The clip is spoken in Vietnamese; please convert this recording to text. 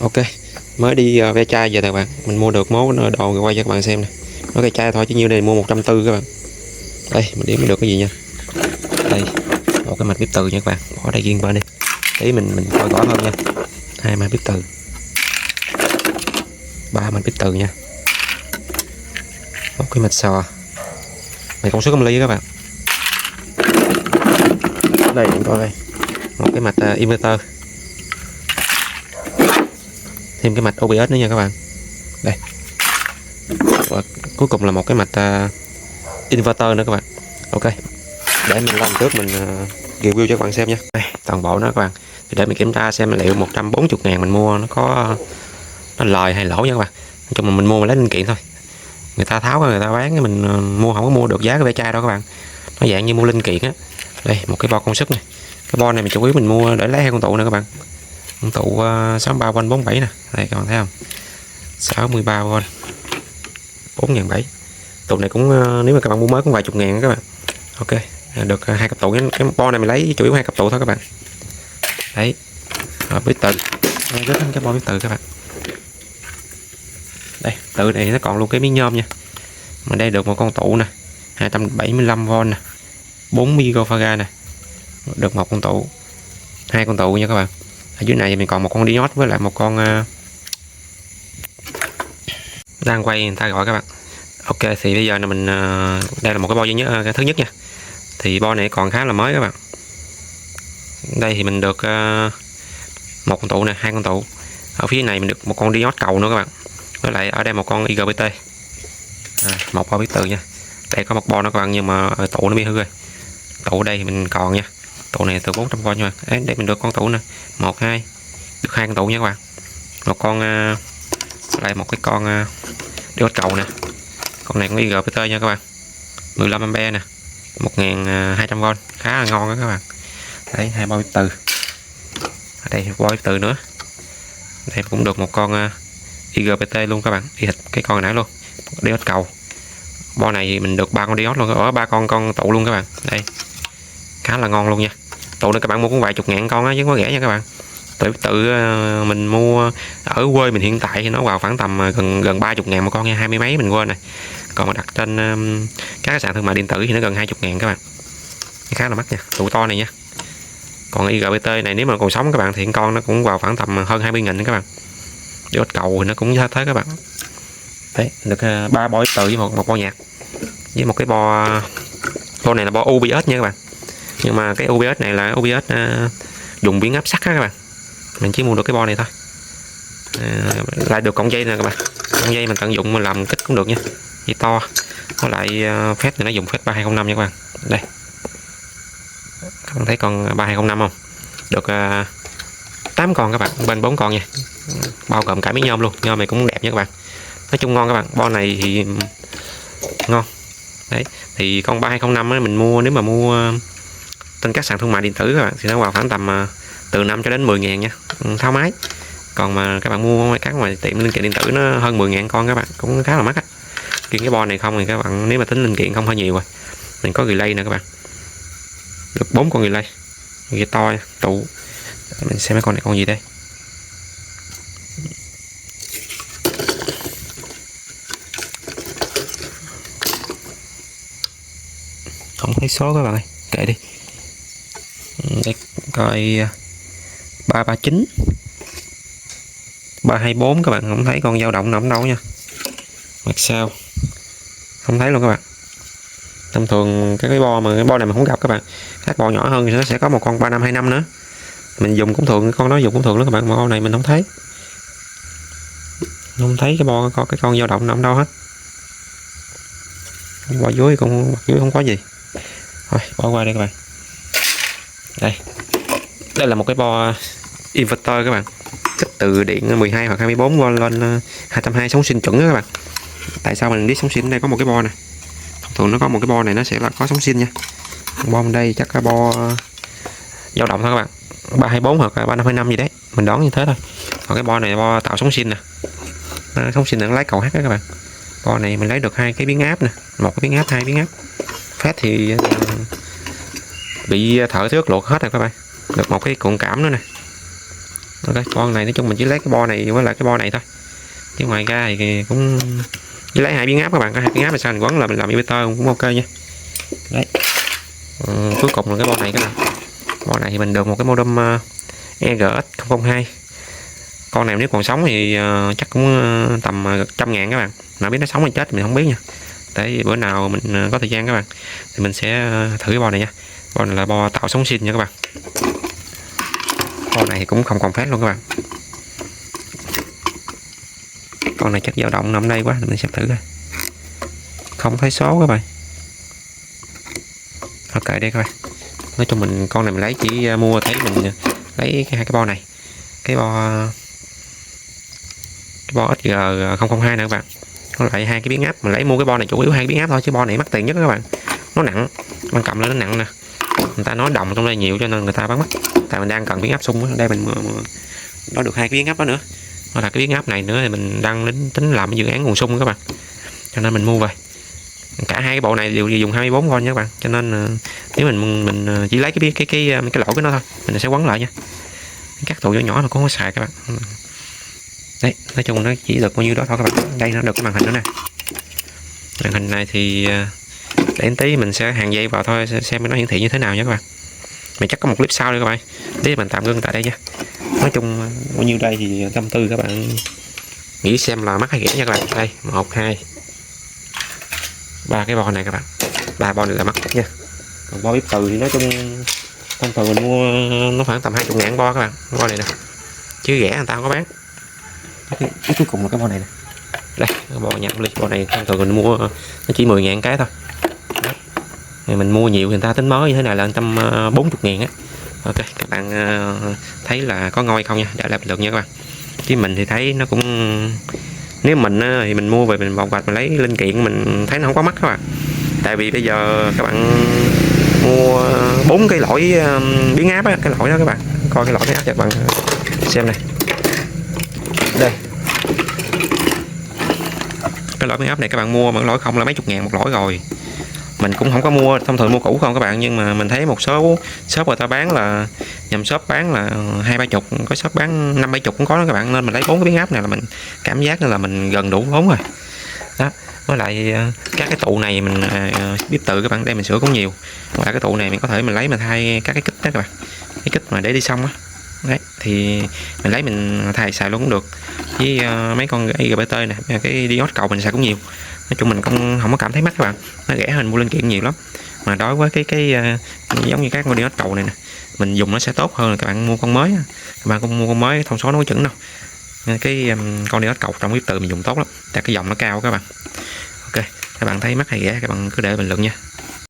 Ok, mới đi ve chai về các bạn, mình mua được món đồ rồi quay cho các bạn xem nè. Nó ve chai thôi chứ nhiêu đây mua 140 các bạn. Đây mình đếm được cái gì nha. Đây một cái mạch bếp từ nha các bạn, bỏ đây riêng bên đi. Tí mình coi rõ hơn nha. Hai mạch bếp từ, ba mạch bếp từ nha. Một cái mạch sò, này công suất 5 ly các bạn. Đây mình coi đây, một cái mạch inverter, thêm cái mạch OBS nữa nha các bạn. Đây, và cuối cùng là một cái mạch inverter nữa các bạn. Ok, để mình làm trước mình review cho các bạn xem nha. Đây, toàn bộ nó các bạn, thì để mình kiểm tra xem liệu 140.000 mình mua nó có nó lời hay lỗ nha các bạn. Nói chung là mình mua mà lấy linh kiện thôi, người ta tháo người ta bán, mình mua không có mua được giá cái ve chai đâu các bạn, nó dạng như mua linh kiện á. Đây một cái bo công suất này, cái bo này mình chủ yếu mình mua để lấy hai con tụ nè các bạn, con tụ 63V 47 nè, đây các bạn thấy không, 63V 4.700. Tụ này cũng nếu mà các bạn mua mới cũng vài chục ngàn các bạn. Ok, được hai cặp tụ, cái bo này mình lấy chủ yếu hai cặp tụ thôi các bạn. Đấy, bếp từ, rất cái bo bếp từ các bạn. Đây từ này nó còn luôn cái miếng nhôm nha, mà đây được một con tụ nè, 275V nè, 4 microfarad nè, được một con tụ, hai con tụ nha các bạn. Ở dưới này mình còn một con diode với lại một con đang quay người ta gọi các bạn. Ok, thì bây giờ là mình đây là một cái bo duy nhất, cái thứ nhất nha, thì bo này còn khá là mới các bạn. Đây thì mình được một con tụ nè, hai con tụ, ở phía này mình được một con diode cầu nữa các bạn, với lại ở đây một con IGBT, một bo bếp từ nha. Đây có một bo nữa các bạn, nhưng mà tụ nó bị hư rồi. Tụ đây thì mình còn nha, tụ này từ 400V nha. Đấy, để mình được con tụ nè, một hai, được hai con tụ nha các bạn. Một con lại một cái con diode cầu nè, con này cũng IGBT nha các bạn, 15A nè, 1200V, khá là ngon đó các bạn. Đấy, hai bo bếp từ, ở đây bo bếp từ nữa. Đây cũng được một con IGBT luôn các bạn, y hệt cái con nãy luôn, diode cầu. Bo này thì mình được ba con diode luôn, ở ba con tụ luôn các bạn. Đây khá là ngon luôn nha. Tụ này các bạn mua cũng vài chục ngàn con á chứ không có rẻ nha các bạn. Tự mình mua ở quê mình hiện tại thì nó vào khoảng tầm gần 30.000 một con nha, 20 mấy mình quên này. Còn mà đặt trên các sàn thương mại điện tử thì nó gần 20.000 các bạn, khá là mắc nha. Tụ to này nha. Còn IGBT này nếu mà còn sống các bạn thì con nó cũng vào khoảng tầm hơn 20.000 các bạn. Diode cầu thì nó cũng như thế các bạn. Đấy, được ba bo từ với một bo nhạc, với một cái bo này là bo OBS nha các bạn. Nhưng mà cái OBS này là OBS dùng biến áp sắt các bạn, mình chỉ mua được cái bo này thôi. Lại được cọng dây nè các bạn, cọng dây mình tận dụng mình làm kích cũng được nha, dây to. Có lại phép thì nó dùng phép 3205 nha các bạn. Đây các bạn thấy con 3205 không, được 8 con các bạn, bên 4 con nha, bao gồm cả miếng nhôm luôn. Nhôm này cũng đẹp nha các bạn, nói chung ngon các bạn. Bo này thì ngon. Đấy thì con 3205 ấy, mình mua nếu mà mua trên các sàn thương mại điện tử các bạn thì nó vào khoảng tầm từ 5 cho đến 10.000 nha, tháo máy. Còn mà các bạn mua các ngoài tiệm linh kiện điện tử nó hơn 10.000 con các bạn, cũng khá là mắc á. Riêng cái bo này không thì các bạn nếu mà tính linh kiện không hơi nhiều rồi. Mình có relay nè các bạn, được 4 con relay, relay to nha. Tụ mình xem mấy con này con gì đây. Không thấy số các bạn ơi, kệ đi. Đây coi 339 324 các bạn, không thấy con dao động nào đâu nha. Mặt sau không thấy luôn các bạn. Thông thường cái bo mà cái bo này mình không gặp các bạn, các bo nhỏ hơn thì nó sẽ có một con 3525 nữa, mình dùng cũng thường, con đó dùng cũng thường đó các bạn. Mà con này mình không thấy cái bo có cái con dao động nào đâu hết. Bo dưới con dưới không có gì, thôi bỏ qua đây các bạn. Đây là một cái bo inverter các bạn, kích từ điện 12 hoặc 24V lên 220 sóng sinh chuẩn đó các bạn. Tại sao mình biết sóng sinh? Đây có một cái bo này, thường nó có một cái bo này nó sẽ là có sóng sinh nha. Bo bên đây chắc là bo dao động thôi các bạn, 324 hoặc 3525 gì đấy, mình đoán như thế thôi. Còn cái bo này bo tạo sóng sinh nè, sóng sinh nó lấy cầu H đó các bạn. Bo này mình lấy được hai cái biến áp nè, một cái biến áp, hai biến áp. Phát thì bị thợ thước luộc hết rồi các bạn. Được một cái cuộn cảm nữa nè. Ok, con này nói chung mình chỉ lấy cái bo này với lại cái bo này thôi, chứ ngoài ra thì cũng chỉ lấy 2 biến áp các bạn, có 2 biến áp là sao mình quấn là mình làm inverter cũng ok nha. Đấy. Cuối cùng là cái bo này các bạn. Bo này thì mình được một cái modem EGX 002. Con này nếu còn sống thì chắc cũng tầm 100.000 các bạn. Nào biết nó sống hay chết mình không biết nha. Để bữa nào mình có thời gian các bạn thì mình sẽ thử cái bo này nha. Bo này là bo tạo sóng sin nha các bạn. Con này thì cũng không còn phát luôn các bạn. Con này chắc dao động nằm đây quá, mình sẽ thử coi. Không thấy số các bạn. Ok đây các bạn. Nói chung mình con này mình lấy chỉ mua thấy mình lấy hai cái bo này. Cái bo XG002 nè các bạn. Có lại 2 cái biến áp, mình lấy mua cái bo này chủ yếu 2 cái biến áp thôi, chứ bo này mắc tiền nhất các bạn. Nó nặng, bạn cầm lên nó nặng nè. Người ta nói đồng trong đây nhiều cho nên người ta bán mắc. Tại mình đang cần biến áp sung ở đây mình nó được 2 cái biến áp đó nữa. Hoặc là cái biến áp này nữa thì mình đang tính làm cái dự án nguồn sung các bạn. Cho nên mình mua về. Cả hai cái bộ này đều dùng 24V nha các bạn. Cho nên nếu mình chỉ lấy cái lỗ của nó thôi, mình sẽ quấn lại nha. Các tụ nhỏ nhỏ mà cũng có xài các bạn. Đấy, nói chung nó chỉ được bao nhiêu đó thôi các bạn. Đây nó được cái màn hình nữa nè. Màn hình này thì để tí mình sẽ hàng dây vào thôi, xem nó hiển thị như thế nào nha các bạn. Mình chắc có một clip sau đây các bạn. Tí mình tạm ngưng tại đây nha. Nói chung bao nhiêu đây thì tâm tư các bạn nghĩ xem là mắc hay rẻ nha các bạn. Đây 1, 2, 3 cái bo này các bạn. 3 bo này là mắc nha. Còn bo bếp từ thì nói chung thông thường mình mua nó khoảng tầm 20.000 bo các bạn. Bo này nè, chứ rẻ người ta không có bán. Cái cuối cùng là cái bo này nè. Đây bo nhập ly, bo này thông thường mình mua nó chỉ 10.000 cái thôi. Đó. Mình mua nhiều thì người ta tính mới như thế này là 140.000 á. Ok các bạn thấy là có ngon hay không nha, để lại bình luận nha các bạn. Chứ mình thì thấy nó cũng, nếu mình thì mình mua về mình bọc vạch mình lấy linh kiện mình thấy nó không có mắc các bạn. Tại vì bây giờ các bạn mua 4 cái lỗi biến áp á, cái lỗi đó các bạn coi cái lỗi biến áp cho các bạn xem này. Đây cái lỗi biến áp này các bạn mua mà lỗi không là mấy chục ngàn một lỗi rồi. Mình cũng không có mua, thông thường mua cũ không các bạn, nhưng mà mình thấy một số shop người ta bán là nhầm shop bán là 20-30, có shop bán 50-70 cũng có đó các bạn, nên mình lấy 4 cái biến áp này là mình cảm giác là mình gần đủ vốn rồi. Đó, với lại các cái tụ này mình biết tự các bạn, đây mình sửa cũng nhiều. Ngoài cái tụ này mình có thể mình lấy mình thay các cái kích đó các bạn, cái kích mà để đi xong á. Đấy thì mình lấy mình thay xài luôn cũng được. Với mấy con IGBT nè, cái diode cầu mình xài cũng nhiều. Nói chung mình cũng không có cảm thấy mắc các bạn, nó rẻ hơn mua linh kiện nhiều lắm. Mà đối với cái giống như các con diode cầu này nè, mình dùng nó sẽ tốt hơn là các bạn mua con mới. Các bạn cũng mua con mới thông số nó có chuẩn đâu. Cái con diode cầu trong bếp từ mình dùng tốt lắm, tại cái dòng nó cao các bạn. Ok các bạn thấy mắc hay rẻ các bạn cứ để bình luận nha.